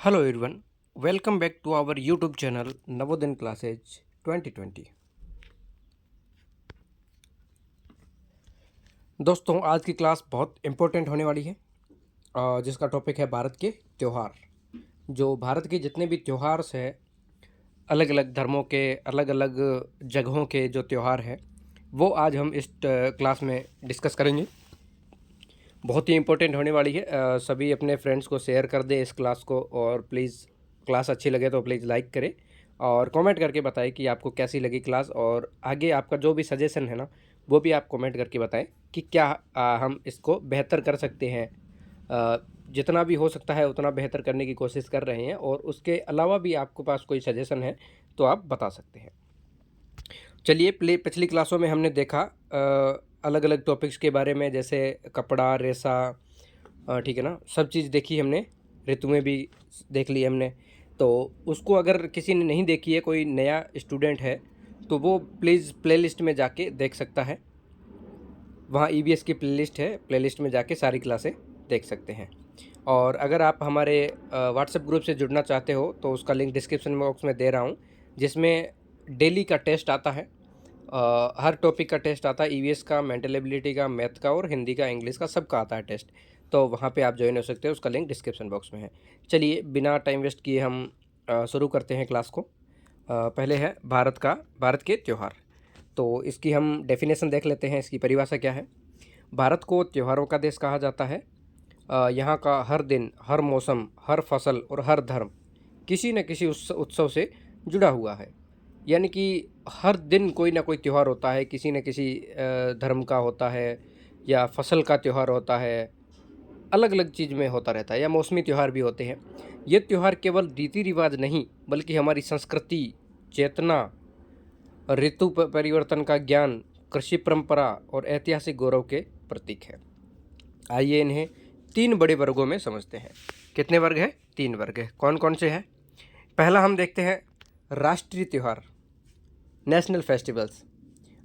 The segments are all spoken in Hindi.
Hello everyone, welcome back to our YouTube channel Navodin Classes 2020। दोस्तों आज की क्लास बहुत इम्पोर्टेंट होने वाली है जिसका टॉपिक है भारत के त्यौहार। जो भारत के जितने भी त्यौहार हैं, अलग अलग धर्मों के अलग अलग जगहों के जो त्यौहार हैं वो आज हम इस क्लास में डिस्कस करेंगे। बहुत ही इम्पोर्टेंट होने वाली है। सभी अपने फ्रेंड्स को शेयर कर दें इस क्लास को, और प्लीज़ क्लास अच्छी लगे तो प्लीज़ लाइक करें और कमेंट करके बताएं कि आपको कैसी लगी क्लास, और आगे आपका जो भी सजेशन है ना वो भी आप कमेंट करके बताएं कि क्या हम इसको बेहतर कर सकते हैं। जितना भी हो सकता है उतना बेहतर करने की कोशिश कर रहे हैं, और उसके अलावा भी आपके पास कोई सजेशन है तो आप बता सकते हैं। चलिए, पिछली क्लासों में हमने देखा अलग अलग टॉपिक्स के बारे में, जैसे कपड़ा, रेशा, ठीक है ना, सब चीज़ देखी हमने। ऋतुएं भी देख ली हमने। तो उसको अगर किसी ने नहीं देखी है, कोई नया स्टूडेंट है, तो वो प्लीज़ प्लेलिस्ट में जाके देख सकता है। वहाँ ईवीएस की प्लेलिस्ट है, प्लेलिस्ट में जाके सारी क्लासें देख सकते हैं। और अगर आप हमारे व्हाट्सएप ग्रुप से जुड़ना चाहते हो तो उसका लिंक डिस्क्रिप्शन बॉक्स में दे रहा हूँ, जिसमें डेली का टेस्ट आता है। हर टॉपिक का टेस्ट आता है, ईवीएस का, मेंटल एबिलिटी का, मैथ का और हिंदी का, इंग्लिश का, सबका आता है टेस्ट। तो वहाँ पे आप ज्वाइन हो सकते हो, उसका लिंक डिस्क्रिप्शन बॉक्स में है। चलिए, बिना टाइम वेस्ट किए हम शुरू करते हैं क्लास को। पहले है भारत के त्यौहार। तो इसकी हम डेफिनेशन देख लेते हैं, इसकी परिभाषा क्या है। भारत को त्योहारों का देश कहा जाता है। यहाँ का हर दिन, हर मौसम, हर फसल और हर धर्म किसी न किसी उत्सव से जुड़ा हुआ है। यानी कि हर दिन कोई ना कोई त्यौहार होता है, किसी न किसी धर्म का होता है, या फसल का त्यौहार होता है, अलग अलग चीज़ में होता रहता है, या मौसमी त्यौहार भी होते हैं। ये त्यौहार केवल रीति रिवाज नहीं, बल्कि हमारी संस्कृति, चेतना, ऋतु परिवर्तन का ज्ञान, कृषि परंपरा और ऐतिहासिक गौरव के प्रतीक है। आइए इन्हें तीन बड़े वर्गों में समझते हैं। कितने वर्ग हैं? तीन वर्ग हैं। कौन कौन से हैं? पहला हम देखते हैं राष्ट्रीय त्यौहार, नेशनल फेस्टिवल्स।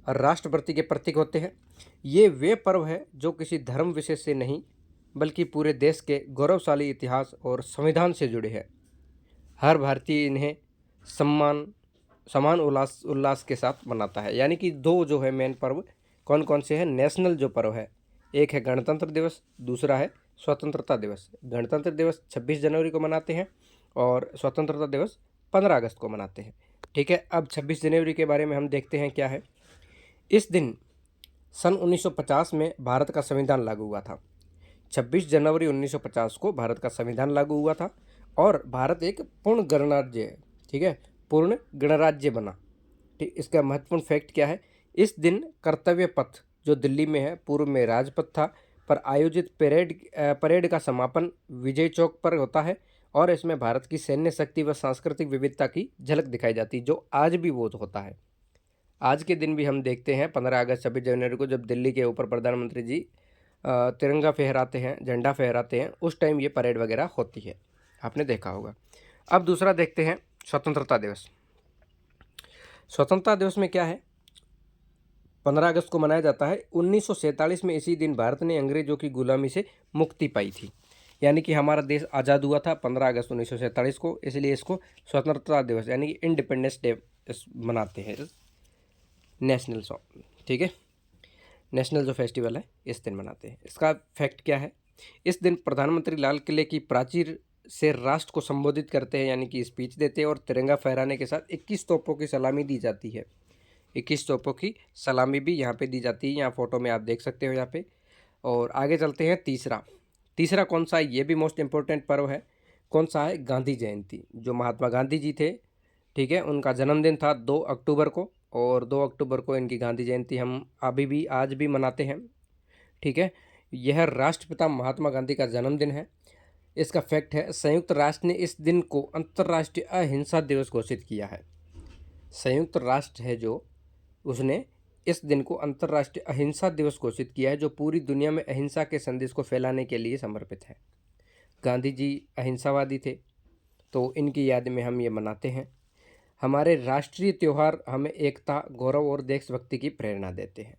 राष्ट्रपति के प्रतीक होते हैं। ये वे पर्व है जो किसी धर्म विशेष से नहीं, बल्कि पूरे देश के गौरवशाली इतिहास और संविधान से जुड़े हैं। हर भारतीय इन्हें सम्मान समान उल्लास उल्लास के साथ मनाता है। यानी कि दो जो है मेन पर्व कौन कौन से हैं? नेशनल जो पर्व है, एक है गणतंत्र दिवस, दूसरा है स्वतंत्रता दिवस। गणतंत्र दिवस 26 जनवरी को मनाते हैं और स्वतंत्रता दिवस 15 अगस्त को मनाते हैं। ठीक है, अब 26 जनवरी के बारे में हम देखते हैं क्या है। इस दिन सन 1950 में भारत का संविधान लागू हुआ था। 26 जनवरी 1950 को भारत का संविधान लागू हुआ था और भारत एक पूर्ण गणराज्य है। ठीक है, पूर्ण गणराज्य बना। ठीक, इसका महत्वपूर्ण फैक्ट क्या है? इस दिन कर्तव्य पथ जो दिल्ली में है, पूर्व में राजपथ था, पर आयोजित परेड का समापन विजय चौक पर होता है, और इसमें भारत की सैन्य शक्ति व सांस्कृतिक विविधता की झलक दिखाई जाती है, जो आज भी वो होता है। आज के दिन भी हम देखते हैं 15 अगस्त 26 जनवरी को, जब दिल्ली के ऊपर प्रधानमंत्री जी तिरंगा फहराते हैं, झंडा फहराते हैं, उस टाइम ये परेड वगैरह होती है, आपने देखा होगा। अब दूसरा देखते हैं स्वतंत्रता दिवस। स्वतंत्रता दिवस में क्या है? 15 अगस्त को मनाया जाता है। 1947 में इसी दिन भारत ने अंग्रेजों की गुलामी से मुक्ति पाई थी। यानी कि हमारा देश आज़ाद हुआ था 15 अगस्त 1947 को, इसलिए इसको स्वतंत्रता दिवस यानी कि इंडिपेंडेंस डे मनाते हैं, नेशनल सॉन्ग। ठीक है, नेशनल जो फेस्टिवल है इस दिन मनाते हैं। इसका फैक्ट क्या है? इस दिन प्रधानमंत्री लाल किले की प्राचीर से राष्ट्र को संबोधित करते हैं, यानी कि स्पीच देते हैं, और तिरंगा फहराने के साथ 21 तोपों की सलामी दी जाती है। 21 तोपों की सलामी भी यहाँ पे दी जाती है, यहाँ फोटो में आप देख सकते हो यहाँ पे। और आगे चलते हैं तीसरा। तीसरा कौन सा है? ये भी मोस्ट इम्पोर्टेंट पर्व है। कौन सा है? गांधी जयंती। जो महात्मा गांधी जी थे, ठीक है, उनका जन्मदिन था 2 अक्टूबर को, और 2 अक्टूबर को इनकी गांधी जयंती हम अभी भी आज भी मनाते हैं। ठीक है, यह राष्ट्रपिता महात्मा गांधी का जन्मदिन है। इसका फैक्ट है, संयुक्त राष्ट्र ने इस दिन को अंतर्राष्ट्रीय अहिंसा दिवस घोषित किया है। संयुक्त राष्ट्र है जो, उसने इस दिन को अंतर्राष्ट्रीय अहिंसा दिवस घोषित किया है, जो पूरी दुनिया में अहिंसा के संदेश को फैलाने के लिए समर्पित है। गांधी जी अहिंसावादी थे, तो इनकी याद में हम ये मनाते हैं। हमारे राष्ट्रीय त्यौहार हमें एकता, गौरव और देशभक्ति की प्रेरणा देते हैं।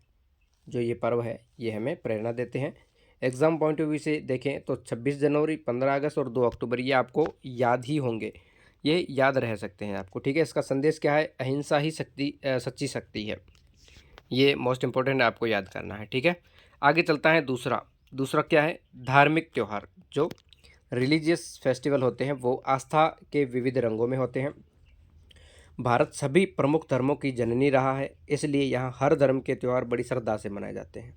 जो ये पर्व है ये हमें प्रेरणा देते हैं। एग्ज़ाम पॉइंट ऑफ व्यू से देखें तो 26 जनवरी, 15 अगस्त और 2 अक्टूबर ये आपको याद ही होंगे, ये याद रह सकते हैं आपको, ठीक है। इसका संदेश क्या है? अहिंसा ही सच्ची शक्ति है। ये मोस्ट इम्पोर्टेंट आपको याद करना है, ठीक है। आगे चलता है दूसरा। दूसरा क्या है? धार्मिक त्यौहार। जो रिलीजियस फेस्टिवल होते हैं वो आस्था के विविध रंगों में होते हैं। भारत सभी प्रमुख धर्मों की जननी रहा है, इसलिए यहाँ हर धर्म के त्यौहार बड़ी श्रद्धा से मनाए जाते हैं।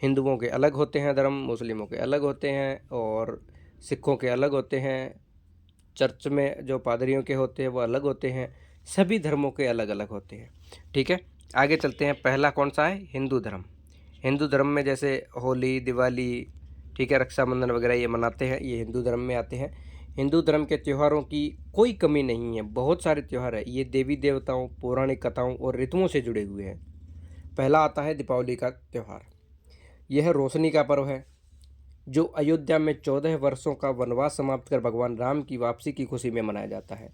हिंदुओं के अलग होते हैं धर्म, मुस्लिमों के अलग होते हैं और सिखों के अलग होते हैं। चर्च में जो पादरियों के होते हैं वो अलग होते हैं। सभी धर्मों के अलग अलग होते हैं, ठीक है। आगे चलते हैं। पहला कौन सा है? हिंदू धर्म। हिंदू धर्म में जैसे होली, दिवाली, ठीक है, रक्षाबंधन वगैरह ये मनाते हैं, ये हिंदू धर्म में आते हैं। हिंदू धर्म के त्योहारों की कोई कमी नहीं है, बहुत सारे त्यौहार है। ये देवी देवताओं, पौराणिक कथाओं और ऋतुओं से जुड़े हुए हैं। पहला आता है दीपावली का त्यौहार। यह रोशनी का पर्व है जो अयोध्या में 14 वर्षों का वनवास समाप्त कर भगवान राम की वापसी की खुशी में मनाया जाता है।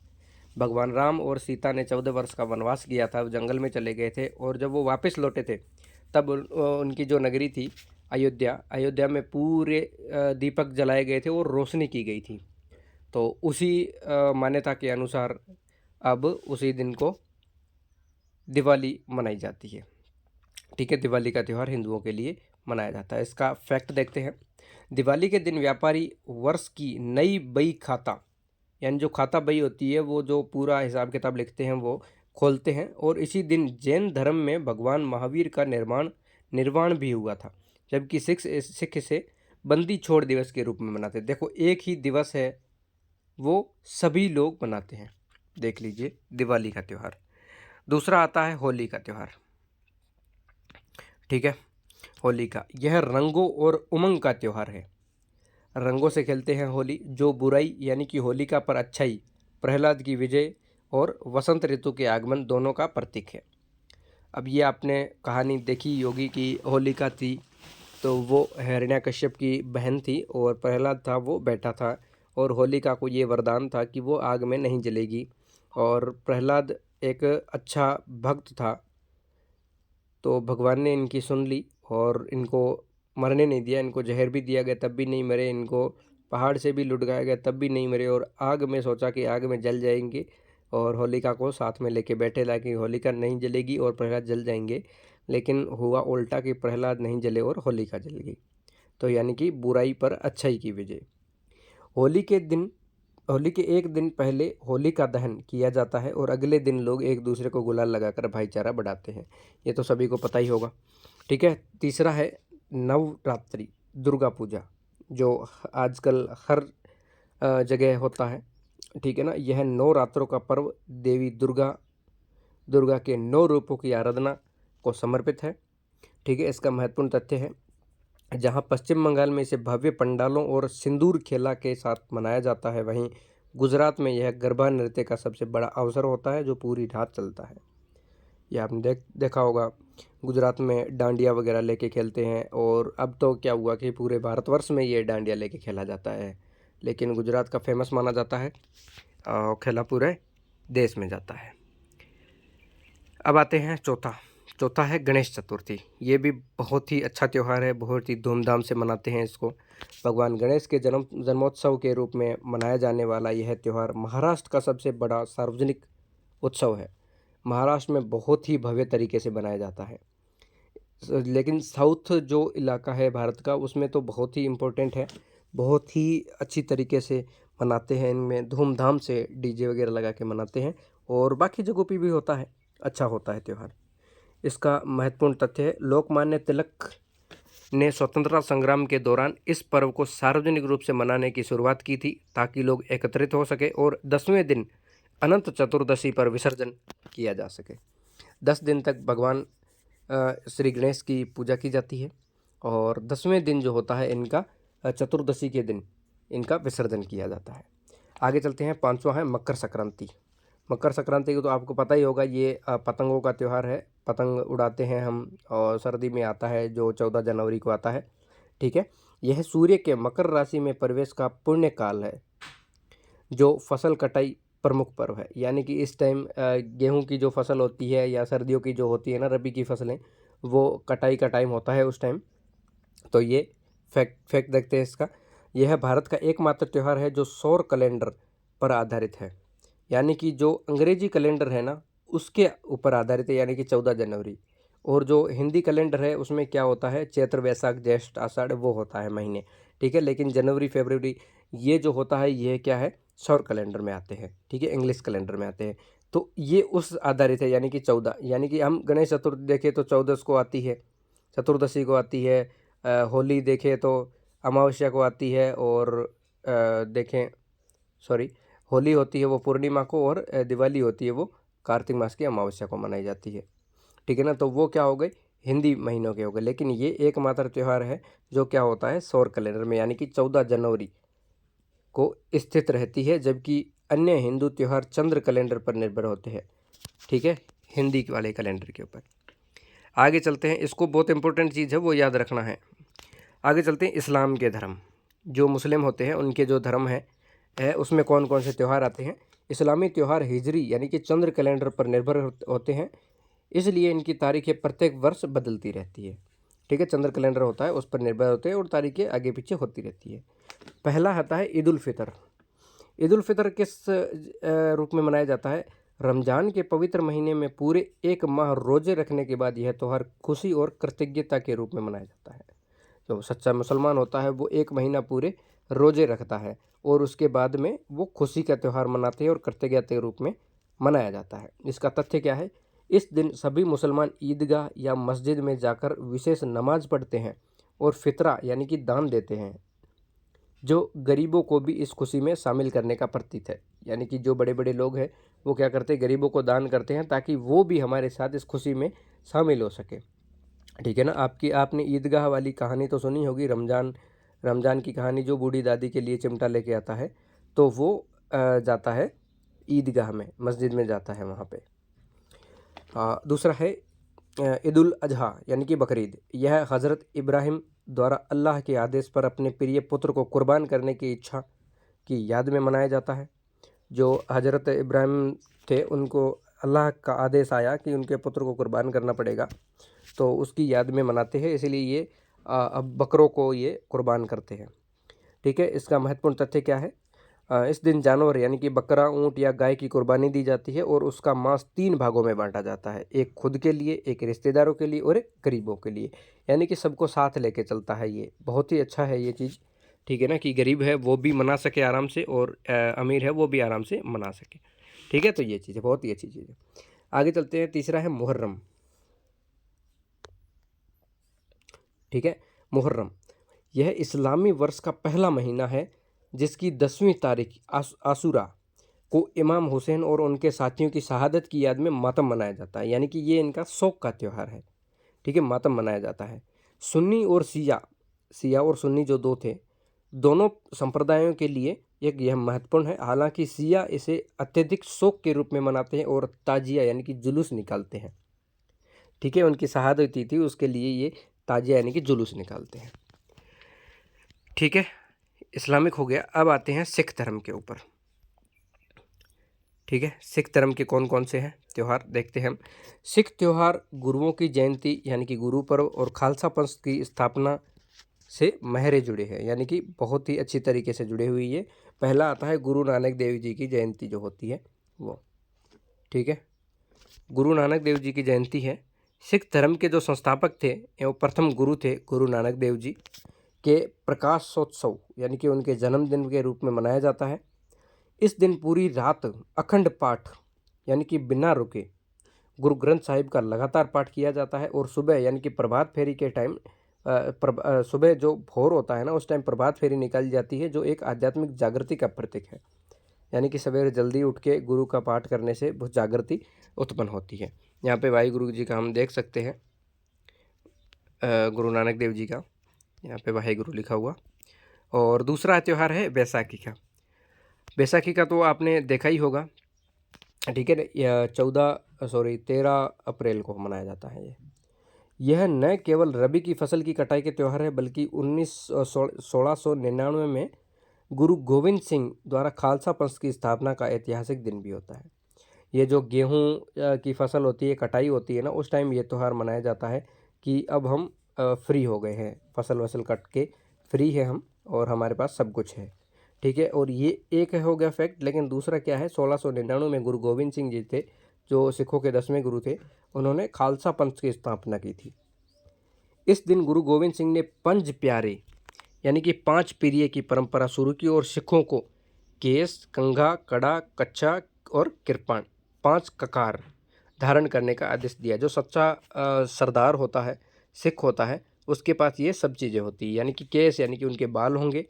भगवान राम और सीता ने 14 वर्ष का वनवास किया था, वो जंगल में चले गए थे और जब वो वापस लौटे थे तब उनकी जो नगरी थी अयोध्या में पूरे दीपक जलाए गए थे और रोशनी की गई थी। तो उसी मान्यता के अनुसार अब उसी दिन को दिवाली मनाई जाती है, ठीक है। दिवाली का त्यौहार हिंदुओं के लिए मनाया जाता है। इसका फैक्ट देखते हैं। दिवाली के दिन व्यापारी वर्ष की नई बई खाता, यानी जो खाता बई होती है वो जो पूरा हिसाब किताब लिखते हैं वो खोलते हैं। और इसी दिन जैन धर्म में भगवान महावीर का निर्वाण भी हुआ था, जबकि सिख इसे बंदी छोड़ दिवस के रूप में मनाते हैं। देखो, एक ही दिवस है, वो सभी लोग मनाते हैं। देख लीजिए दिवाली का त्यौहार। दूसरा आता है होली का त्यौहार, ठीक है। होली का यह रंगों और उमंग का त्यौहार है। रंगों से खेलते हैं होली, जो बुराई यानी कि होलिका पर अच्छाई, प्रहलाद की विजय और वसंत ऋतु के आगमन दोनों का प्रतीक है। अब ये आपने कहानी देखी होगी कि होलिका थी तो वो हिरण्यकश्यप की बहन थी और प्रहलाद था वो बेटा था, और होलिका को ये वरदान था कि वो आग में नहीं जलेगी। और प्रहलाद एक अच्छा भक्त था, तो भगवान ने इनकी सुन ली और इनको मरने नहीं दिया। इनको जहर भी दिया गया तब भी नहीं मरे, इनको पहाड़ से भी लुढ़काया गया तब भी नहीं मरे, और आग में सोचा कि आग में जल जाएंगे और होलिका को साथ में लेके बैठे, लेकिन होलिका नहीं जलेगी और प्रहलाद जल जाएंगे। लेकिन हुआ उल्टा कि प्रहलाद नहीं जले और होलिका जल गई। तो यानी कि बुराई पर अच्छाई की विजय। होली के एक दिन पहले होली का दहन किया जाता है और अगले दिन लोग एक दूसरे को गुलाल लगाकर भाईचारा बढ़ाते हैं। ये तो सभी को पता ही होगा, ठीक है। तीसरा है नवरात्रि, दुर्गा पूजा, जो आजकल हर जगह होता है, ठीक है ना। यह 9 रात्रों का पर्व देवी दुर्गा के 9 रूपों की आराधना को समर्पित है, ठीक है। इसका महत्वपूर्ण तथ्य है, जहां पश्चिम बंगाल में इसे भव्य पंडालों और सिंदूर खेला के साथ मनाया जाता है, वहीं गुजरात में यह गरबा नृत्य का सबसे बड़ा अवसर होता है जो पूरी रात चलता है। यह आपने देखा होगा, गुजरात में डांडिया वगैरह लेके खेलते हैं। और अब तो क्या हुआ कि पूरे भारतवर्ष में ये डांडिया लेके खेला जाता है, लेकिन गुजरात का फेमस माना जाता है और खेला पूरे देश में जाता है। अब आते हैं चौथा है गणेश चतुर्थी। ये भी बहुत ही अच्छा त्यौहार है, बहुत ही धूमधाम से मनाते हैं इसको। भगवान गणेश के जन्मोत्सव के रूप में मनाया जाने वाला यह त्यौहार महाराष्ट्र का सबसे बड़ा सार्वजनिक उत्सव है। महाराष्ट्र में बहुत ही भव्य तरीके से बनाया जाता है। लेकिन साउथ जो इलाका है भारत का, उसमें तो बहुत ही इम्पोर्टेंट है, बहुत ही अच्छी तरीके से मनाते हैं। इनमें धूमधाम से डीजे वगैरह लगा के मनाते हैं, और बाकी जगहों पे भी होता है, अच्छा होता है त्यौहार। इसका महत्वपूर्ण तथ्य है, लोकमान्य तिलक ने स्वतंत्रता संग्राम के दौरान इस पर्व को सार्वजनिक रूप से मनाने की शुरुआत की थी, ताकि लोग एकत्रित हो सके और 10वें दिन अनंत चतुर्दशी पर विसर्जन किया जा सके। 10 दिन तक भगवान श्री गणेश की पूजा की जाती है, और 10वें दिन जो होता है इनका चतुर्दशी के दिन इनका विसर्जन किया जाता है। आगे चलते हैं। 5वां है मकर संक्रांति। मकर संक्रांति को तो आपको पता ही होगा, ये पतंगों का त्यौहार है। पतंग उड़ाते हैं हम, और सर्दी में आता है जो 14 जनवरी को आता है, ठीक है। यह सूर्य के मकर राशि में प्रवेश का पुण्य काल है, जो फसल कटाई प्रमुख पर्व है। यानी कि इस टाइम गेहूं की जो फसल होती है या सर्दियों की जो होती है ना, रबी की फसलें, वो कटाई का टाइम होता है उस टाइम। तो ये फैक्ट देखते हैं इसका। यह भारत का एकमात्र त्यौहार है जो सौर कैलेंडर पर आधारित है, यानी कि जो अंग्रेजी कैलेंडर है ना उसके ऊपर आधारित है, यानी कि 14 जनवरी। और जो हिंदी कैलेंडर है उसमें क्या होता है, चैत्र वैशाख ज्येष्ठ आषाढ़ वो होता है महीने, ठीक है। लेकिन जनवरी फरवरी ये जो होता है ये क्या है, सौर कैलेंडर में आते हैं, ठीक है, इंग्लिश कैलेंडर में आते हैं। तो ये उस आधारित है, यानी कि 14, यानी कि हम गणेश चतुर्थी देखें तो 14 को आती है, चतुर्दशी को आती है, होली देखें तो अमावस्या को आती है, और देखें सॉरी होली होती है वो पूर्णिमा को, और दिवाली होती है वो कार्तिक मास की अमावस्या को मनाई जाती है, ठीक है ना। तो वो क्या हो गए, हिंदी महीनों के हो गए। लेकिन ये एकमात्र त्यौहार है जो क्या होता है, सौर कैलेंडर में, यानी कि 14 जनवरी को स्थित रहती है, जबकि अन्य हिंदू त्यौहार चंद्र कैलेंडर पर निर्भर होते हैं, ठीक है, हिंदी वाले कैलेंडर के ऊपर। आगे चलते हैं, इसको बहुत इंपॉर्टेंट चीज़ है वो याद रखना है। आगे चलते हैं, इस्लाम के धर्म, जो मुस्लिम होते हैं उनके जो धर्म है उसमें कौन कौन से त्यौहार आते हैं। इस्लामी त्यौहार हिजरी यानी कि चंद्र कैलेंडर पर निर्भर होते हैं, इसलिए इनकी तारीखें प्रत्येक वर्ष बदलती रहती है, ठीक है। चंद्र कैलेंडर होता है उस पर निर्भर होते हैं और तारीखें आगे पीछे होती रहती है। पहला आता है ईद उल फितर। ईद उल फितर किस रूप में मनाया जाता है, रमज़ान के पवित्र महीने में पूरे एक माह रोजे रखने के बाद यह त्यौहार खुशी और कृतज्ञता के रूप में मनाया जाता है। जो सच्चा मुसलमान होता है वो एक महीना पूरे रोजे रखता है और उसके बाद में वो खुशी का त्यौहार मनाते हैं और कृतज्ञता के रूप में मनाया जाता है। इसका तथ्य क्या है, इस दिन सभी मुसलमान ईदगाह या मस्जिद में जाकर विशेष नमाज पढ़ते हैं और फितरा यानी कि दान देते हैं, जो गरीबों को भी इस खुशी में शामिल करने का प्रतीक है। यानी कि जो बड़े बड़े लोग हैं वो क्या करते हैं, गरीबों को दान करते हैं ताकि वो भी हमारे साथ इस खुशी में शामिल हो सके, ठीक है ना। आपने ईदगाह वाली कहानी तो सुनी होगी, रमज़ान की कहानी, जो बूढ़ी दादी के लिए चिमटा लेके आता है तो वो जाता है ईदगाह में, मस्जिद में जाता है वहाँ पे। दूसरा है ईद उल अजहा यानी कि बकरीद। यह हज़रत इब्राहिम द्वारा अल्लाह के आदेश पर अपने प्रिय पुत्र को कुर्बान करने की इच्छा की याद में मनाया जाता है। जो हज़रत इब्राहिम थे उनको अल्लाह का आदेश आया कि उनके पुत्र को कुर्बान करना पड़ेगा, तो उसकी याद में मनाते हैं, इसलिए ये अब बकरों को ये कुर्बान करते हैं, ठीक है। इसका महत्वपूर्ण तथ्य क्या है, इस दिन जानवर यानी कि बकरा, ऊँट या गाय की कुर्बानी दी जाती है और उसका मांस 3 भागों में बांटा जाता है, एक खुद के लिए, एक रिश्तेदारों के लिए और एक गरीबों के लिए, यानी कि सबको साथ लेके चलता है। ये बहुत ही अच्छा है ये चीज़, ठीक है ना, कि गरीब है वो भी मना सके आराम से और अमीर है वो भी आराम से मना सके, ठीक है। तो ये चीज़ है, बहुत ही अच्छी चीज़ है। आगे चलते हैं, तीसरा है मुहर्रम, ठीक है। मुहर्रम यह इस्लामी वर्ष का पहला महीना है जिसकी 10वीं तारीख आशूरा को इमाम हुसैन और उनके साथियों की शहादत की याद में मातम मनाया जाता है, यानी कि ये इनका शोक का त्यौहार है, ठीक है, मातम मनाया जाता है। सुन्नी और सिया और सुन्नी जो दो थे, दोनों संप्रदायों के लिए एक यह महत्वपूर्ण है। हालांकि सिया इसे अत्यधिक शोक के रूप में मनाते हैं और ताजिया यानी कि जुलूस निकालते हैं, ठीक है, उनकी शहादत हुई थी उसके लिए ये ताजिया यानी कि जुलूस निकालते हैं, ठीक है। इस्लामिक हो गया। अब आते हैं सिख धर्म के ऊपर, ठीक है। सिख धर्म के कौन कौन से हैं त्यौहार देखते हैं हम। सिख त्यौहार गुरुओं की जयंती यानी कि गुरु पर्व और खालसा पंथ की स्थापना से महरे जुड़े हैं, यानी कि बहुत ही अच्छी तरीके से जुड़े हुई है। पहला आता है गुरु नानक देव जी की जयंती जो होती है वो, ठीक है, गुरु नानक देव जी की जयंती है। सिख धर्म के जो संस्थापक थे एवं प्रथम गुरु थे गुरु नानक देव जी के प्रकाशोत्सव यानी कि उनके जन्मदिन के रूप में मनाया जाता है। इस दिन पूरी रात अखंड पाठ यानी कि बिना रुके गुरु ग्रंथ साहिब का लगातार पाठ किया जाता है और सुबह यानी कि प्रभात फेरी के टाइम सुबह जो भोर होता है ना उस टाइम प्रभात फेरी निकाली जाती है, जो एक आध्यात्मिक जागृति का प्रतीक है, यानी कि सवेरे जल्दी उठ के गुरु का पाठ करने से बहुत जागृति उत्पन्न होती है। यहाँ पे वाहे गुरु जी का हम देख सकते हैं, गुरु नानक देव जी का यहाँ पे वाहे गुरु लिखा हुआ। और दूसरा त्यौहार है बैसाखी का। बैसाखी का तो आपने देखा ही होगा, ठीक है, 13 अप्रैल को मनाया जाता है। यह न केवल रबी की फसल की कटाई के त्यौहार है बल्कि 1699 में गुरु गोविंद सिंह द्वारा खालसा पंथ की स्थापना का ऐतिहासिक दिन भी होता है। ये जो गेहूं की फसल होती है, कटाई होती है ना, उस टाइम ये त्यौहार मनाया जाता है कि अब हम फ्री हो गए हैं, फसल वसल कट के फ्री है हम और हमारे पास सब कुछ है। ठीक है, और ये एक हो गया फैक्ट। लेकिन दूसरा क्या है, 1699 में गुरु गोविंद सिंह जी थे जो सिखों के 10वें गुरु थे, उन्होंने खालसा पंथ की स्थापना की थी। इस दिन गुरु गोविंद सिंह ने पंज प्यारे यानी कि 5 पीरिये की परंपरा शुरू की और सिखों को केस, कंघा, कड़ा, कच्छा और किरपान 5 ककार धारण करने का आदेश दिया। जो सच्चा सरदार होता है, सिख होता है, उसके पास ये सब चीज़ें होती हैं। यानी कि केस यानी कि उनके बाल होंगे,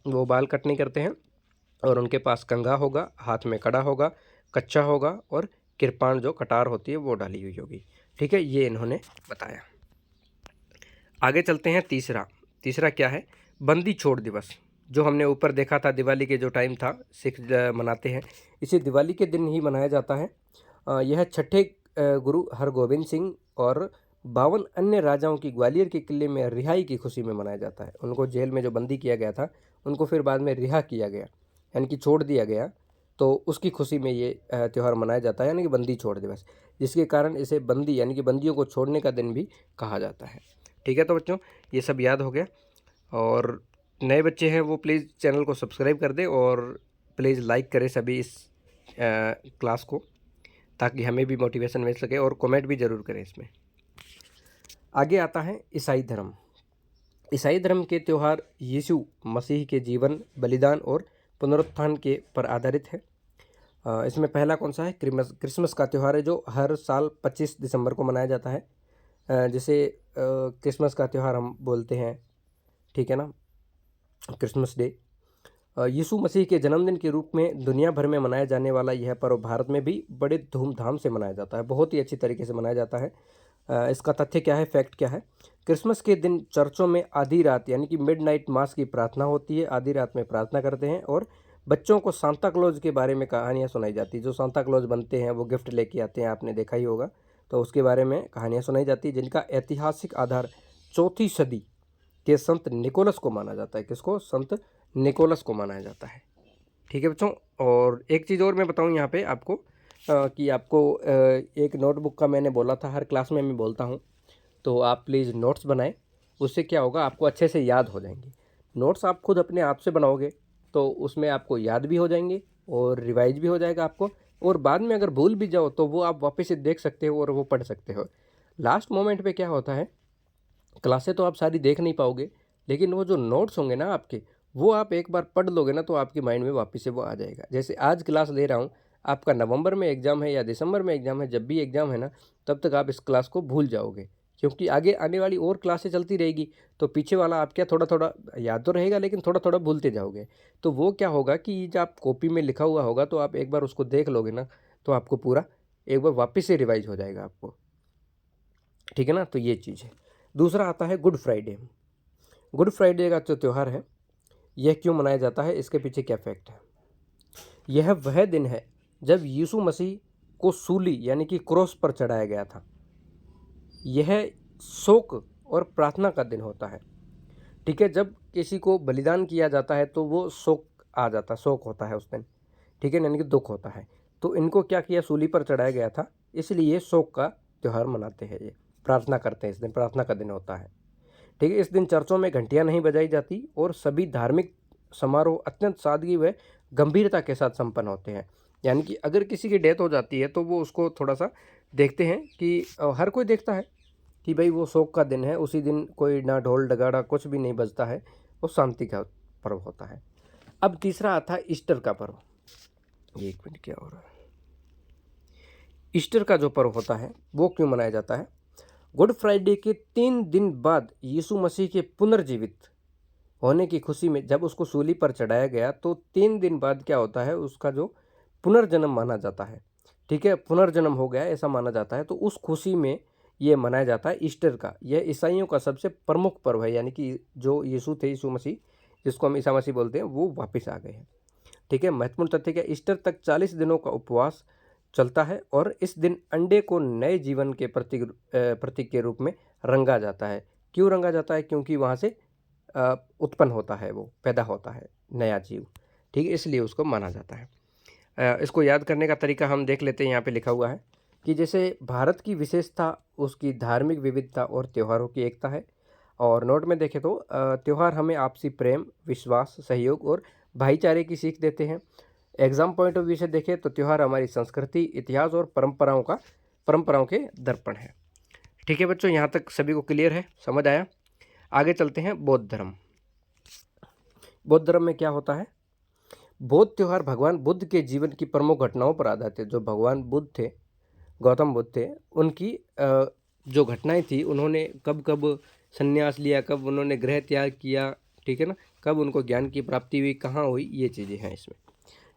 वो बाल कट नहीं करते हैं, और उनके पास कंघा होगा, हाथ में कड़ा होगा, कच्छा होगा, और किरपान जो कटार होती है वो डाली हुई होगी। ठीक है, ये इन्होंने बताया। आगे चलते हैं। तीसरा क्या है, बंदी छोड़ दिवस। जो हमने ऊपर देखा था, दिवाली के जो टाइम था सिख मनाते हैं, इसे दिवाली के दिन ही मनाया जाता है। यह छठे गुरु हरगोविंद सिंह और 52 अन्य राजाओं की ग्वालियर के किले में रिहाई की खुशी में मनाया जाता है। उनको जेल में जो बंदी किया गया था, उनको फिर बाद में रिहा किया गया, यानी कि छोड़ दिया गया, तो उसकी खुशी में ये त्यौहार मनाया जाता है, यानी कि बंदी छोड़ दिवस, जिसके कारण इसे बंदी यानी कि बंदियों को छोड़ने का दिन भी कहा जाता है। ठीक है, तो बच्चों ये सब याद हो गया। और नए बच्चे हैं वो प्लीज़ चैनल को सब्सक्राइब कर दें और प्लीज़ लाइक करें सभी इस क्लास को, ताकि हमें भी मोटिवेशन मिल सके, और कमेंट भी ज़रूर करें इसमें। आगे आता है ईसाई धर्म। ईसाई धर्म के त्यौहार यीशु मसीह के जीवन, बलिदान और पुनरुत्थान के पर आधारित है। इसमें पहला कौन सा है, क्रिसमस का त्यौहार है, जो हर साल 25 दिसंबर को मनाया जाता है, जिसे क्रिसमस का त्यौहार हम बोलते हैं। ठीक है ना, क्रिसमस डे। यीशु मसीह के जन्मदिन के रूप में दुनिया भर में मनाया जाने वाला यह पर्व भारत में भी बड़े धूमधाम से मनाया जाता है, बहुत ही अच्छी तरीके से मनाया जाता है। इसका तथ्य क्या है, फैक्ट क्या है, क्रिसमस के दिन चर्चों में आधी रात यानी कि मिडनाइट मास की प्रार्थना होती है। आधी रात में प्रार्थना करते हैं और बच्चों को सांता क्लॉज के बारे में कहानियाँ सुनाई जाती है। जो सांता क्लॉज बनते हैं वो गिफ्ट लेके आते हैं, आपने देखा ही होगा, तो उसके बारे में कहानियाँ सुनाई जाती है, जिनका ऐतिहासिक आधार 4वीं सदी के संत निकोलस को माना जाता है। किसको, संत निकोलस को माना जाता है। ठीक है बच्चों, और एक चीज़ और मैं बताऊं यहाँ पे आपको, कि आपको एक नोटबुक का मैंने बोला था, हर क्लास में मैं बोलता हूँ, तो आप प्लीज़ नोट्स बनाएं। उससे क्या होगा, आपको अच्छे से याद हो जाएंगे। नोट्स आप खुद अपने आप से बनाओगे तो उसमें आपको याद भी हो जाएंगे और रिवाइज भी हो जाएगा आपको, और बाद में अगर भूल भी जाओ तो वो आप वापस से देख सकते हो और वो पढ़ सकते हो। लास्ट मोमेंट पे क्या होता है, क्लासें तो आप सारी देख नहीं पाओगे, लेकिन वो जो नोट्स होंगे ना आपके, वो आप एक बार पढ़ लोगे ना तो आपके माइंड में वापस से वो आ जाएगा। जैसे आज क्लास ले रहा हूँ, आपका नवंबर में एग्ज़ाम है या दिसंबर में एग्ज़ाम है, जब भी एग्ज़ाम है ना, तब तक आप इस क्लास को भूल जाओगे, क्योंकि आगे आने वाली और क्लासें चलती रहेगी, तो पीछे वाला आप क्या थोड़ा थोड़ा याद तो रहेगा, लेकिन थोड़ा थोड़ा भूलते जाओगे। तो वो क्या होगा कि जब आप कॉपी में लिखा हुआ होगा तो आप एक बार उसको देख लोगे ना, तो आपको पूरा एक बार वापस से रिवाइज हो जाएगा आपको। ठीक है ना, तो ये चीज़ है। दूसरा आता है गुड फ्राइडे। गुड फ्राइडे का जो त्यौहार है, यह क्यों मनाया जाता है, इसके पीछे क्या फैक्ट है। यह वह दिन है जब यीशु मसीह को सूली यानी कि क्रॉस पर चढ़ाया गया था। यह शोक और प्रार्थना का दिन होता है। ठीक है, जब किसी को बलिदान किया जाता है तो वो शोक आ जाता है, शोक होता है उस दिन। ठीक है, यानी कि दुख होता है। तो इनको क्या किया, सूली पर चढ़ाया गया था, इसलिए शोक का त्यौहार मनाते हैं। ये प्रार्थना करते हैं, इस दिन प्रार्थना का दिन होता है। ठीक है, इस दिन चर्चों में घंटियां नहीं बजाई जाती और सभी धार्मिक समारोह अत्यंत सादगी व गंभीरता के साथ संपन्न होते हैं। यानी कि अगर किसी की डेथ हो जाती है तो वो उसको थोड़ा सा देखते हैं कि हर कोई देखता है कि भाई वो शोक का दिन है, उसी दिन कोई ना ढोल डगाड़ा कुछ भी नहीं बजता है, वो शांति का पर्व होता है। अब तीसरा आता है ईस्टर का पर्व। एक मिनट, क्या हो रहा है। ईस्टर का जो पर्व होता है वो क्यों मनाया जाता है, गुड फ्राइडे के 3 दिन बाद यीशु मसीह के पुनर्जीवित होने की खुशी में जब उसको सूली पर चढ़ाया गया, तो 3 दिन बाद क्या होता है, उसका जो पुनर्जन्म माना जाता है। ठीक है, पुनर्जन्म हो गया ऐसा माना जाता है, तो उस खुशी में ये मनाया जाता है ईस्टर का। यह ईसाइयों का सबसे प्रमुख पर्व है, यानी कि जो यीशु थे, यीशु मसीह जिसको हम ईसा मसीह बोलते हैं, वो वापस आ गए हैं। ठीक है, महत्वपूर्ण तथ्य क्या, ईस्टर तक 40 दिनों का उपवास चलता है और इस दिन अंडे को नए जीवन के प्रतीक के रूप में रंगा जाता है। क्यों रंगा जाता है, क्योंकि वहाँ से उत्पन्न होता है, वो पैदा होता है नया जीव। ठीक है, इसलिए उसको माना जाता है। इसको याद करने का तरीका हम देख लेते हैं। यहाँ पे लिखा हुआ है कि जैसे भारत की विशेषता उसकी धार्मिक विविधता और त्योहारों की एकता है। और नोट में देखें तो त्यौहार हमें आपसी प्रेम, विश्वास, सहयोग और भाईचारे की सीख देते हैं। एग्जाम पॉइंट ऑफ व्यू से देखें तो त्यौहार हमारी संस्कृति, इतिहास और परंपराओं के दर्पण है। ठीक है बच्चों, यहाँ तक सभी को क्लियर है, समझ आया। आगे चलते हैं बौद्ध धर्म। बौद्ध धर्म में क्या होता है? बौद्ध त्यौहार भगवान बुद्ध के जीवन की प्रमुख घटनाओं पर आधारित है। जो भगवान बुद्ध थे, गौतम बुद्ध थे, उनकी जो घटनाएं थी, उन्होंने कब कब संन्यास लिया, कब उन्होंने गृह त्याग किया, ठीक है ना, कब उनको ज्ञान की प्राप्ति हुई, कहाँ हुई, ये चीज़ें हैं इसमें।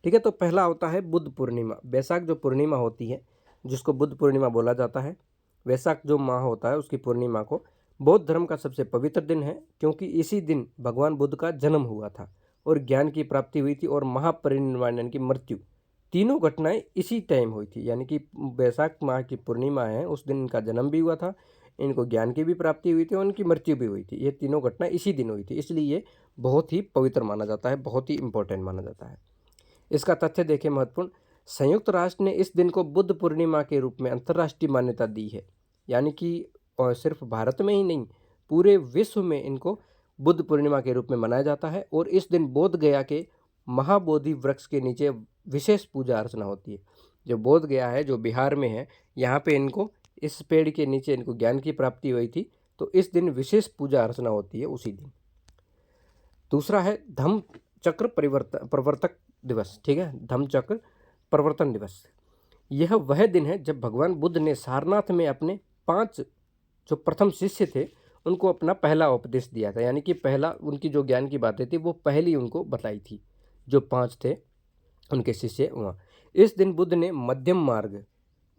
ठीक है, तो पहला होता है बुद्ध पूर्णिमा। वैशाख जो पूर्णिमा होती है, जिसको बुद्ध पूर्णिमा बोला जाता है, वैशाख जो माह होता है उसकी पूर्णिमा को बौद्ध धर्म का सबसे पवित्र दिन है, क्योंकि इसी दिन भगवान बुद्ध का जन्म हुआ था और ज्ञान की प्राप्ति हुई थी और महापरिनिर्वाण यानी कि मृत्यु, तीनों घटनाएं इसी टाइम हुई थी। यानी कि वैशाख माह की पूर्णिमा है, उस दिन इनका जन्म भी हुआ था, इनको ज्ञान की भी प्राप्ति हुई थी और उनकी मृत्यु भी हुई थी। ये तीनों घटनाएं इसी दिन हुई थी, इसलिए ये बहुत ही पवित्र माना जाता है, बहुत ही इंपॉर्टेंट माना जाता है। इसका तथ्य देखें महत्वपूर्ण, संयुक्त राष्ट्र ने इस दिन को बुद्ध पूर्णिमा के रूप में अंतर्राष्ट्रीय मान्यता दी है। यानी कि सिर्फ भारत में ही नहीं, पूरे विश्व में इनको बुद्ध पूर्णिमा के रूप में मनाया जाता है। और इस दिन बोध गया के महाबोधि वृक्ष के नीचे विशेष पूजा अर्चना होती है। जो बोध गया है, जो बिहार में है, यहाँ पे इनको इस पेड़ के नीचे इनको ज्ञान की प्राप्ति हुई थी, तो इस दिन विशेष पूजा अर्चना होती है उसी दिन। दूसरा है धम्म चक्र प्रवर्तक दिवस। ठीक है, धम्म चक्र प्रवर्तन दिवस, यह वह दिन है जब भगवान बुद्ध ने सारनाथ में अपने 5 जो प्रथम शिष्य थे उनको अपना पहला उपदेश दिया था। यानी कि पहला उनकी जो ज्ञान की बातें थी वो पहली उनको बताई थी, जो 5 थे उनके शिष्य वहाँ। इस दिन बुद्ध ने मध्यम मार्ग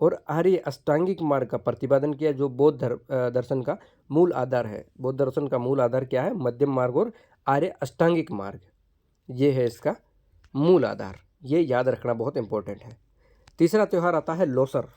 और आर्य अष्टांगिक मार्ग का प्रतिपादन किया, जो बौद्ध दर्शन का मूल आधार है। बौद्ध दर्शन का मूल आधार क्या है? मध्यम मार्ग और आर्य अष्टांगिक मार्ग, ये है इसका मूल आधार। ये याद रखना बहुत इंपॉर्टेंट है। तीसरा त्यौहार आता है लोसर।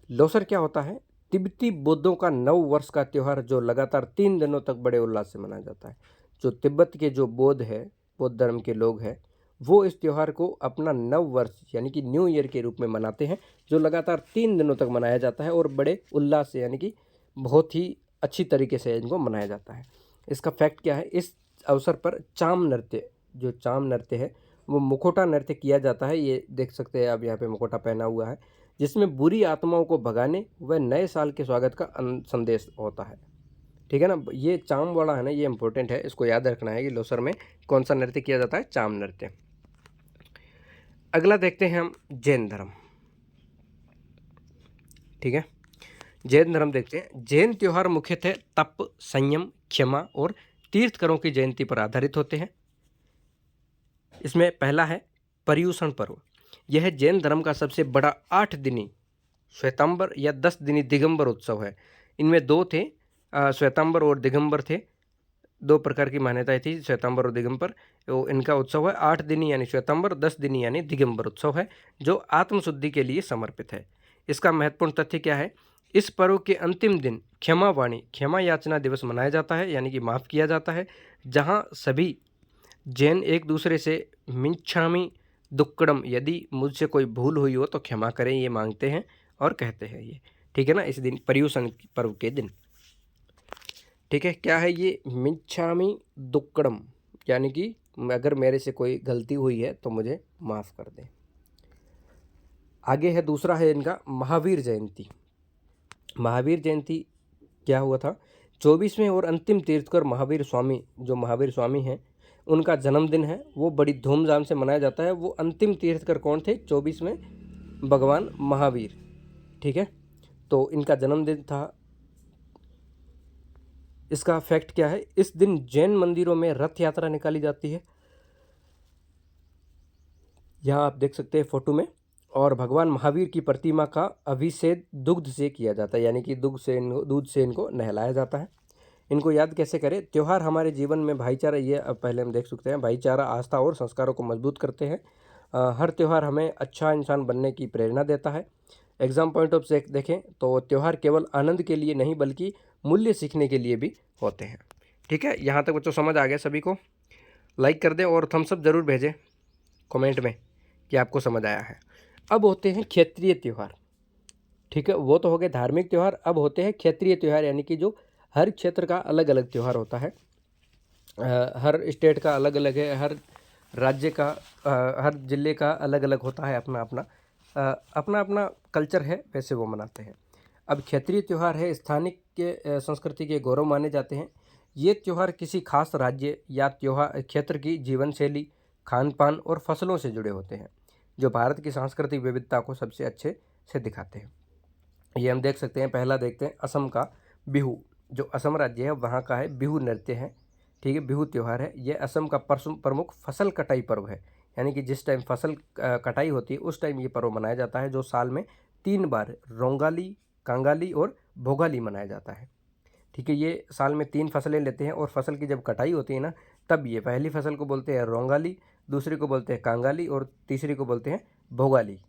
लोसर क्या होता है? तिब्बती बौद्धों का नव वर्ष का त्यौहार, जो लगातार 3 दिनों तक बड़े उल्लास से मनाया जाता है। जो तिब्बत के जो बौद्ध है, बौद्ध धर्म के लोग हैं, वो इस त्यौहार को अपना नव वर्ष यानी कि न्यू ईयर के रूप में मनाते हैं, जो लगातार 3 दिनों तक मनाया जाता है और बड़े उल्लास से यानी कि बहुत ही अच्छी तरीके से इनको मनाया जाता है। इसका फैक्ट क्या है? इस अवसर पर चाम नृत्य, जो चाम नृत्य है वो मुखौटा नृत्य किया जाता है। ये देख सकते हैं आप, यहाँ पे मुखौटा पहना हुआ है, जिसमें बुरी आत्माओं को भगाने व नए साल के स्वागत का संदेश होता है। ठीक है ना, ये चाम वाला है ना, ये इंपॉर्टेंट है, इसको याद रखना है कि लोसर में कौन सा नृत्य किया जाता है? चाम नृत्य। अगला देखते हैं हम जैन धर्म। ठीक है, जैन धर्म देखते हैं। जैन त्यौहार मुख्यतः तप, संयम, क्षमा और तीर्थकरों की जयंती पर आधारित होते हैं। इसमें पहला है पर्युषण पर्व। यह जैन धर्म का सबसे बड़ा 8 दिनी श्वेतांबर या 10 दिनी दिगंबर उत्सव है। इनमें 2 थे, श्वेतांबर और दिगंबर थे, 2 प्रकार की मान्यताएं थी, श्वेतांबर और दिगंबर। तो इनका उत्सव है 8 दिनी यानी श्वेतांबर, 10 दिनी यानी दिगंबर उत्सव है, जो आत्मशुद्धि के लिए समर्पित है। इसका महत्वपूर्ण तथ्य क्या है? इस पर्व के अंतिम दिन क्षमा याचना दिवस मनाया जाता है, यानी कि माफ़ किया जाता है, जहाँ सभी जैन एक दूसरे से मिच्छामि दुक्कडम, यदि मुझसे कोई भूल हुई हो तो क्षमा करें, ये मांगते हैं और कहते हैं ये। ठीक है ना, इस दिन पर्युषण पर्व के दिन। ठीक है, क्या है ये? मिच्छामि दुक्कडम, यानी कि अगर मेरे से कोई गलती हुई है तो मुझे माफ़ कर दें। आगे है दूसरा है इनका महावीर जयंती। महावीर जयंती क्या हुआ था? 24वें और अंतिम तीर्थकर महावीर स्वामी, जो महावीर स्वामी हैं, उनका जन्मदिन है, वो बड़ी धूमधाम से मनाया जाता है। वो अंतिम तीर्थकर कौन थे? 24वें भगवान महावीर। ठीक है, तो इनका जन्मदिन था। इसका फैक्ट क्या है? इस दिन जैन मंदिरों में रथ यात्रा निकाली जाती है, यहाँ आप देख सकते हैं फोटो में, और भगवान महावीर की प्रतिमा का अभिषेक दुग्ध से किया जाता है, यानी कि दूध से इनको नहलाया जाता है। इनको याद कैसे करें? त्यौहार हमारे जीवन में भाईचारा, ये अब पहले हम देख सकते हैं, भाईचारा, आस्था और संस्कारों को मजबूत करते हैं। हर त्यौहार हमें अच्छा इंसान बनने की प्रेरणा देता है। एग्जाम पॉइंट ऑफ से देखें तो त्यौहार केवल आनंद के लिए नहीं बल्कि मूल्य सीखने के लिए भी होते हैं। ठीक है, यहाँ तक बच्चों समझ आ गया सभी को? लाइक कर दें और थम्स अप ज़रूर भेजें कमेंट में कि आपको समझ आया है। अब होते हैं क्षेत्रीय त्यौहार। ठीक है, वो तो हो गए धार्मिक त्यौहार। अब होते हैं क्षेत्रीय त्यौहार, यानी कि जो हर क्षेत्र का अलग अलग त्यौहार होता है। हर स्टेट का अलग अलग है, हर राज्य का हर ज़िले का अलग अलग होता है, अपना अपना अपना अपना कल्चर है, वैसे वो मनाते हैं। अब क्षेत्रीय त्यौहार है, स्थानिक के संस्कृति के गौरव माने जाते हैं। ये त्यौहार किसी खास राज्य या त्यौहार क्षेत्र की जीवन शैली, खान पान और फसलों से जुड़े होते हैं, जो भारत की सांस्कृतिक विविधता को सबसे अच्छे से दिखाते हैं। ये हम देख सकते हैं। पहला देखते हैं असम का बिहू। जो असम राज्य है वहाँ का है बिहू नृत्य है, ठीक है, बिहू त्यौहार है। ये असम का प्रमुख फसल कटाई पर्व है, यानी कि जिस टाइम फसल कटाई होती है उस टाइम ये पर्व मनाया जाता है, जो साल में 3 बार रोंगाली, कांगाली और भोगाली मनाया जाता है, ठीक है। ये साल में 3 फसलें लेते हैं और फसल की जब कटाई होती है ना, तब ये पहली फसल को बोलते हैं रोंगाली, दूसरी को बोलते हैं कांगाली और तीसरी को बोलते हैं भोगाली,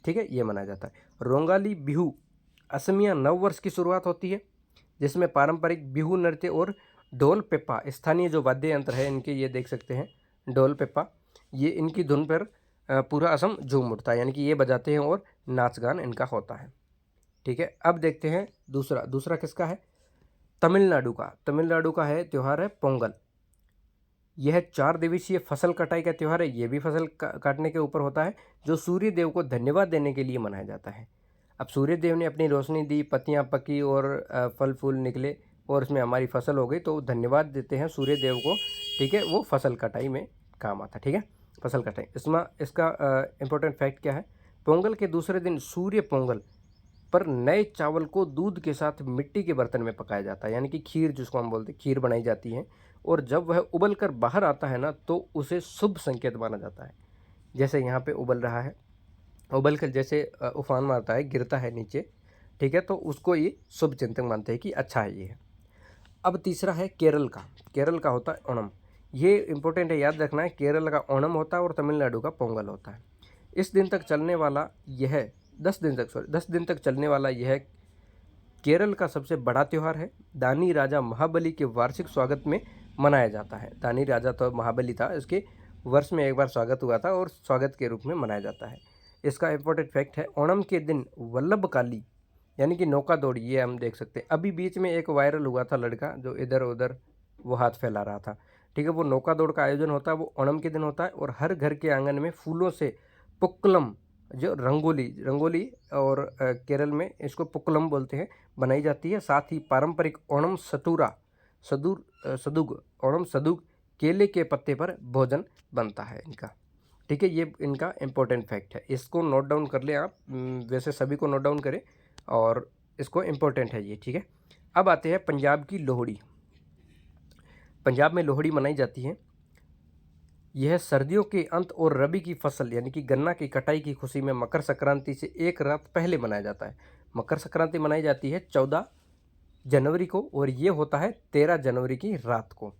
ठीक है। ये मनाया जाता है। रोंगाली बिहू असमिया नव वर्ष की शुरुआत होती है, जिसमें पारंपरिक बिहू नृत्य और ढोल पेपा, स्थानीय जो वाद्य यंत्र है इनके, ये देख सकते हैं ढोल पेपा, ये इनकी धुन पर पूरा असम झूम उठता है, यानी कि ये बजाते हैं और नाच गान इनका होता है, ठीक है। अब देखते हैं दूसरा किसका है, तमिलनाडु का है त्यौहार है पोंगल। यह 4 दिवसीय फसल कटाई का त्यौहार है। ये भी फसल काटने के ऊपर होता है, जो सूर्य देव को धन्यवाद देने के लिए मनाया जाता है। अब सूर्य देव ने अपनी रोशनी दी, पत्तियां पकी और फल फूल निकले और उसमें हमारी फसल हो गई, तो धन्यवाद देते हैं सूर्य देव को, ठीक है। वो फसल कटाई में काम आता है, ठीक है, फसल कटाई। इसका इम्पोर्टेंट फैक्ट क्या है, पोंगल के दूसरे दिन सूर्य पोंगल पर नए चावल को दूध के साथ मिट्टी के बर्तन में पकाया जाता है, यानी कि खीर जिसको हम बोलते हैं, खीर बनाई जाती है। और जब वह उबल कर बाहर आता है ना, तो उसे शुभ संकेत माना जाता है। जैसे यहाँ पे उबल रहा है, उबल कर जैसे उफान मारता है, गिरता है नीचे, ठीक है, तो उसको ये शुभ चिंतक मानते हैं कि अच्छा है ये है। अब तीसरा है केरल का होता है ओणम। ये इंपॉर्टेंट है, याद रखना है, केरल का ओणम होता है और तमिलनाडु का पोंगल होता है। इस दिन तक चलने वाला यह 10 दिन तक चलने वाला यह केरल का सबसे बड़ा त्यौहार है। दानी राजा महाबली के वार्षिक स्वागत में मनाया जाता है। दानी राजा तो महाबली था, इसके वर्ष में एक बार स्वागत हुआ था और स्वागत के रूप में मनाया जाता है। इसका इम्पोर्टेंट फैक्ट है, ओणम के दिन वल्लभकाली यानी कि नौका दौड़, ये हम देख सकते हैं। अभी बीच में एक वायरल हुआ था लड़का जो इधर उधर वो हाथ फैला रहा था, ठीक है, वो नौका दौड़ का आयोजन होता है, वो ओणम के दिन होता है। और हर घर के आंगन में फूलों से पुक्कलम, जो रंगोली और केरल में इसको पुक्कलम बोलते हैं, बनाई जाती है। साथ ही पारंपरिक ओणम सदुग केले के पत्ते पर भोजन बनता है इनका, ठीक है। ये इनका इम्पोर्टेंट फैक्ट है, इसको नोट डाउन कर लें आप, वैसे सभी को नोट डाउन करें और इसको इम्पोर्टेंट है ये, ठीक है। अब आते हैं पंजाब की लोहड़ी। पंजाब में लोहड़ी मनाई जाती है। यह सर्दियों के अंत और रबी की फसल यानी कि गन्ना की कटाई की खुशी में मकर संक्रांति से एक रात पहले मनाया जाता है। मकर संक्रांति मनाई जाती है 14 जनवरी को और ये होता है 13 जनवरी की रात को,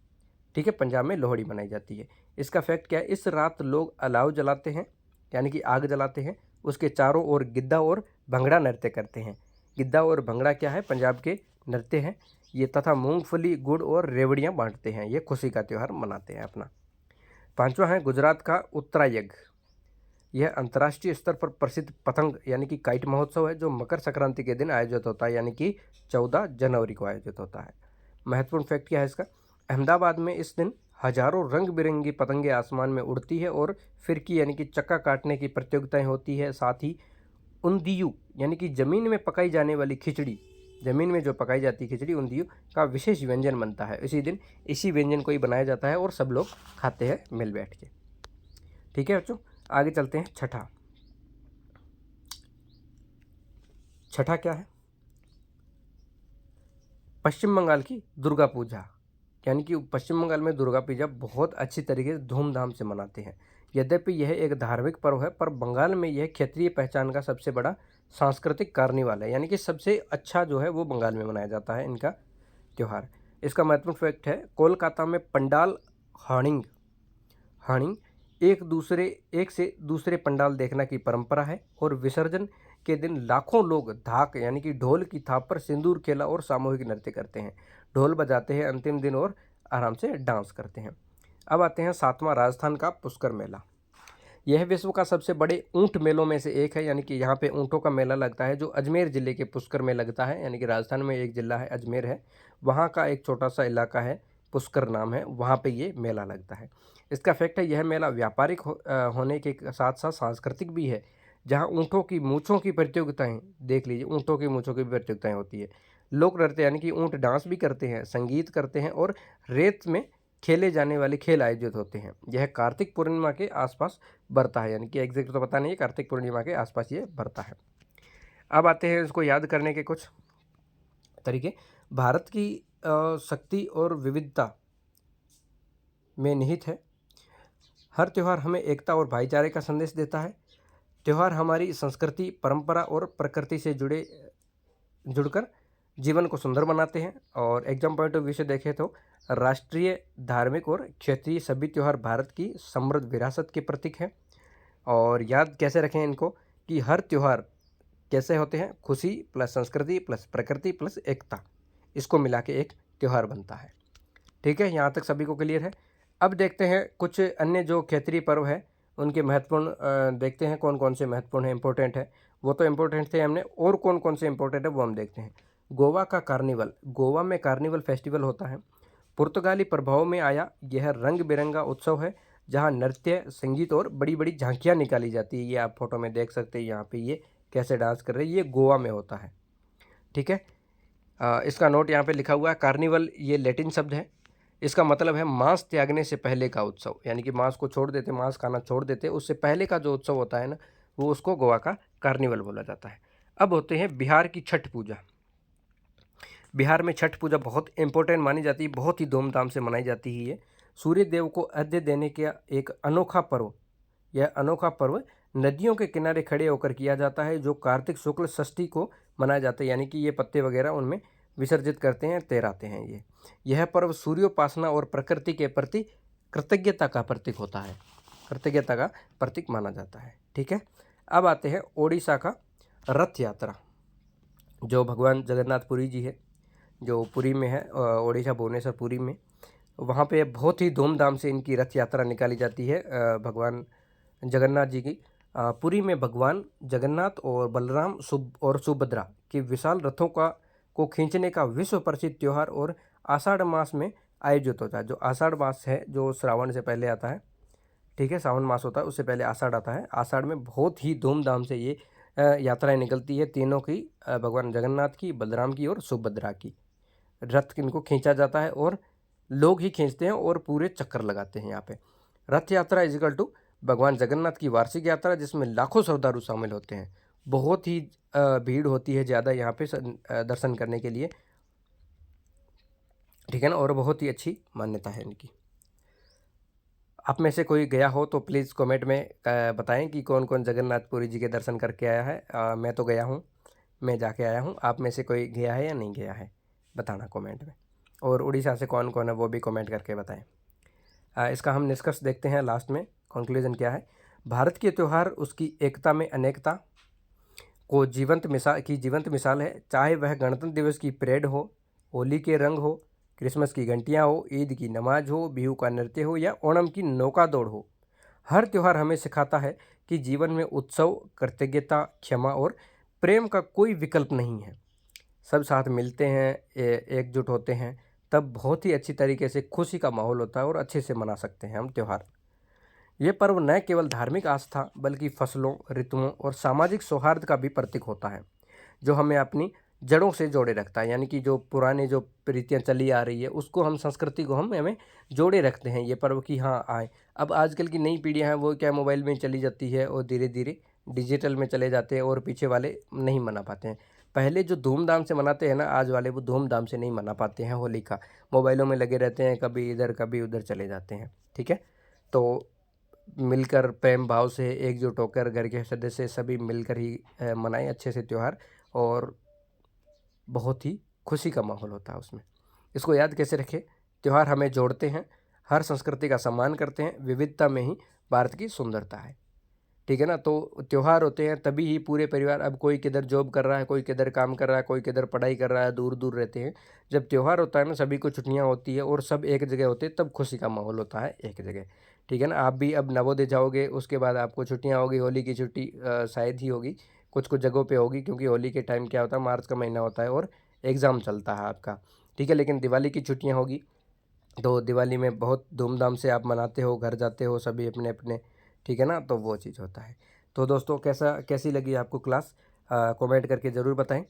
ठीक है। पंजाब में लोहड़ी मनाई जाती है। इसका फैक्ट क्या है, इस रात लोग अलाव जलाते हैं, यानी कि आग जलाते हैं, उसके चारों ओर गिद्धा और भंगड़ा नृत्य करते हैं। गिद्धा और भंगड़ा क्या है, पंजाब के नृत्य हैं ये, तथा मूंगफली, गुड़ और रेवड़ियाँ बांटते हैं। ये खुशी का त्यौहार मनाते हैं अपना। 5वां है गुजरात का उत्तरायण। यह अंतर्राष्ट्रीय स्तर पर प्रसिद्ध पतंग यानी कि काइट महोत्सव है, जो मकर संक्रांति के दिन आयोजित होता है, यानी कि 14 जनवरी को आयोजित होता है। महत्वपूर्ण फैक्ट क्या है इसका, अहमदाबाद में इस दिन हजारों रंग बिरंगी पतंगे आसमान में उड़ती है और फिरकी यानी कि चक्का काटने की प्रतियोगिताएं होती है। साथ ही उंदियू यानी कि ज़मीन में पकाई जाने वाली खिचड़ी, ज़मीन में जो पकाई जाती है खिचड़ी, उंदियू का विशेष व्यंजन बनता है। इसी दिन इसी व्यंजन को ही बनाया जाता है और सब लोग खाते हैं मिल बैठ के, ठीक है बच्चों। आगे चलते हैं। छठा क्या है, पश्चिम बंगाल की दुर्गा पूजा, यानी कि पश्चिम बंगाल में दुर्गा पूजा बहुत अच्छी तरीके से धूमधाम से मनाते हैं। यद्यपि यह एक धार्मिक पर्व है, पर बंगाल में यह क्षेत्रीय पहचान का सबसे बड़ा सांस्कृतिक कार्निवाल है, यानी कि सबसे अच्छा जो है वो बंगाल में मनाया जाता है इनका त्यौहार। इसका महत्वपूर्ण फैक्ट है, कोलकाता में पंडाल हार्डिंग एक से दूसरे पंडाल देखने की परंपरा है और विसर्जन के दिन लाखों लोग धाक यानी कि ढोल की थाप पर सिंदूर खेला और सामूहिक नृत्य करते हैं, ढोल बजाते हैं अंतिम दिन और आराम से डांस करते हैं। अब आते हैं 7वां, राजस्थान का पुष्कर मेला। यह विश्व का सबसे बड़े ऊंट मेलों में से एक है, यानी कि यहाँ पे ऊंटों का मेला लगता है जो अजमेर ज़िले के पुष्कर में लगता है। यानी कि राजस्थान में एक ज़िला है अजमेर है, वहाँ का एक छोटा सा इलाका है पुष्कर नाम है, वहाँ पे ये मेला लगता है। इसका फैक्ट है यह मेला व्यापारिक होने के साथ साथ सांस्कृतिक भी है, जहाँ ऊँटों की मूँछों की प्रतियोगिताएँ देख लीजिए, ऊँटों की मूँछों की भी प्रतियोगिताएँ होती है। लोक नृत्य यानी कि ऊँट डांस भी करते हैं, संगीत करते हैं और रेत में खेले जाने वाले खेल आयोजित होते हैं। यह कार्तिक पूर्णिमा के आसपास बढ़ता है, यानी कि एग्जैक्ट तो पता नहीं है, कार्तिक पूर्णिमा के आसपास ये बढ़ता है। अब आते हैं इसको याद करने के कुछ तरीके। भारत की शक्ति और विविधता में निहित है। हर त्यौहार हमें एकता और भाईचारे का संदेश देता है। त्यौहार हमारी संस्कृति, परंपरा और प्रकृति से जुड़कर जीवन को सुंदर बनाते हैं। और एग्जाम पॉइंट ऑफ व्यू से देखें तो राष्ट्रीय, धार्मिक और क्षेत्रीय सभी त्यौहार भारत की समृद्ध विरासत के प्रतीक हैं। और याद कैसे रखें इनको कि हर त्यौहार कैसे होते हैं, खुशी प्लस संस्कृति प्लस प्रकृति प्लस एकता, इसको मिला के एक त्यौहार बनता है। ठीक है, यहाँ तक सभी को क्लियर है। अब देखते हैं कुछ अन्य जो क्षेत्रीय पर्व है उनके महत्वपूर्ण, देखते हैं कौन कौन से महत्वपूर्ण है, इंपॉर्टेंट है। वो तो इंपॉर्टेंट थे हमने, और कौन कौन से इंपॉर्टेंट है वो हम देखते हैं। गोवा का कार्निवल, गोवा में कार्निवल फेस्टिवल होता है। पुर्तगाली प्रभाव में आया यह रंग बिरंगा उत्सव है, जहाँ नृत्य, संगीत और बड़ी बड़ी झांकियाँ निकाली जाती है। ये आप फोटो में देख सकते हैं, यहाँ पे ये कैसे डांस कर रहे हैं, ये गोवा में होता है। ठीक है, इसका नोट यहाँ पे लिखा हुआ है। कार्निवल ये लैटिन शब्द है, इसका मतलब है मांस त्यागने से पहले का उत्सव, यानी कि मांस को छोड़ देते, मांस खाना छोड़ देते, उससे पहले का जो उत्सव होता है ना, वो उसको गोवा का कार्निवल बोला जाता है। अब होते हैं बिहार की छठ पूजा। बिहार में छठ पूजा बहुत इंपॉर्टेंट मानी जाती है, बहुत ही धूमधाम से मनाई जाती है। ये सूर्य देव को अर्घ्य देने का एक अनोखा पर्व, यह अनोखा पर्व नदियों के किनारे खड़े होकर किया जाता है, जो कार्तिक शुक्ल षष्ठी को मनाया जाता है। यानी कि ये पत्ते वगैरह उनमें विसर्जित करते हैं, तैराते हैं। यह पर्व सूर्योपासना और प्रकृति के प्रति कृतज्ञता का प्रतीक होता है, कृतज्ञता का प्रतीक माना जाता है। ठीक है, अब आते हैं ओडिशा का रथ यात्रा, जो भगवान जगन्नाथपुरी जी है, जो पुरी में है, ओडिशा भुवनेश्वर पुरी में, वहाँ पे बहुत ही धूमधाम से इनकी रथ यात्रा निकाली जाती है भगवान जगन्नाथ जी की। पुरी में भगवान जगन्नाथ और बलराम और सुभद्रा के विशाल रथों को खींचने का विश्व प्रसिद्ध त्यौहार और आषाढ़ मास में आयोजित होता है। जो आषाढ़ मास है, जो श्रावण से पहले आता है, ठीक है, सावन मास होता है, उससे पहले आषाढ़ आता है। आषाढ़ में बहुत ही धूमधाम से ये यात्राएं निकलती है, तीनों की, भगवान जगन्नाथ की, बलराम की और सुभद्रा की। रथ इनको खींचा जाता है और लोग ही खींचते हैं और पूरे चक्कर लगाते हैं यहाँ पे। रथ यात्रा इजिकल टू भगवान जगन्नाथ की वार्षिक यात्रा, जिसमें लाखों श्रद्धालु शामिल होते हैं। बहुत ही भीड़ होती है ज़्यादा यहाँ पे दर्शन करने के लिए, ठीक है ना, और बहुत ही अच्छी मान्यता है इनकी। आप में से कोई गया हो तो प्लीज़ कमेंट में बताएं कि कौन कौन जगन्नाथपुरी जी के दर्शन करके आया है। मैं तो गया हूँ, मैं जाके आया हूँ। आप में से कोई गया है या नहीं गया है, बताना कमेंट में। और उड़ीसा से कौन कौन है वो भी कमेंट करके बताएं। इसका हम निष्कर्ष देखते हैं लास्ट में, कंक्लूजन क्या है। भारत के त्यौहार उसकी एकता में अनेकता को जीवंत मिसाल है। चाहे वह गणतंत्र दिवस की परेड हो, होली के रंग हो, क्रिसमस की घंटियाँ हो, ईद की नमाज हो, बिहू का नृत्य हो या ओणम की नौका दौड़ हो, हर त्यौहार हमें सिखाता है कि जीवन में उत्सव, कृतज्ञता, क्षमा और प्रेम का कोई विकल्प नहीं है। सब साथ मिलते हैं, एकजुट होते हैं, तब बहुत ही अच्छी तरीके से खुशी का माहौल होता है और अच्छे से मना सकते हैं हम त्यौहार। ये पर्व न केवल धार्मिक आस्था बल्कि फसलों, ऋतुओं और सामाजिक सौहार्द का भी प्रतीक होता है, जो हमें अपनी जड़ों से जोड़े रखता है। यानी कि जो पुराने जो रीतियाँ चली आ रही है उसको हम, संस्कृति को हम हमें जोड़े रखते हैं ये पर्व की। हाँ आए, अब आजकल की नई पीढ़ियाँ हैं वो क्या मोबाइल में चली जाती है और धीरे धीरे डिजिटल में चले जाते हैं और पीछे वाले नहीं मना पाते हैं। पहले जो धूमधाम से मनाते हैं ना, आज वाले वो धूमधाम से नहीं मना पाते हैं होली का, मोबाइलों में लगे रहते हैं, कभी इधर कभी उधर चले जाते हैं। ठीक है, तो मिलकर प्रेम भाव से एकजुट होकर घर के सदस्य सभी मिलकर ही मनाएं अच्छे से त्यौहार, और बहुत ही खुशी का माहौल होता है उसमें। इसको याद कैसे रखें, त्यौहार हमें जोड़ते हैं, हर संस्कृति का सम्मान करते हैं, विविधता में ही भारत की सुंदरता है। ठीक है ना, तो त्यौहार होते हैं तभी ही पूरे परिवार, अब कोई किधर जॉब कर रहा है, कोई किधर काम कर रहा है, कोई किधर पढ़ाई कर रहा है, दूर दूर रहते हैं। जब त्यौहार होता है ना, सभी को छुट्टियां होती है और सब एक जगह होते हैं, तब खुशी का माहौल होता है एक जगह। ठीक है ना। आप भी अब नवोदय जाओगे, उसके बाद आपको छुट्टियाँ होगी, होली की छुट्टी शायद ही होगी, कुछ कुछ जगहों पे होगी, क्योंकि होली के टाइम क्या होता है, मार्च का महीना होता है और एग्ज़ाम चलता है आपका, ठीक है। लेकिन दिवाली की छुट्टियाँ होगी, तो दिवाली में बहुत धूमधाम से आप मनाते हो, घर जाते हो सभी अपने अपने, ठीक है ना। तो वो चीज़ होता है। तो दोस्तों कैसी लगी आपको क्लास, कमेंट करके ज़रूर बताएं।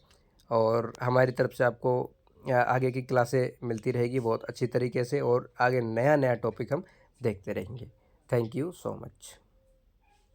और हमारी तरफ से आपको आगे की क्लासें मिलती रहेगी बहुत अच्छी तरीके से, और आगे नया नया टॉपिक हम देखते रहेंगे। Thank you so much.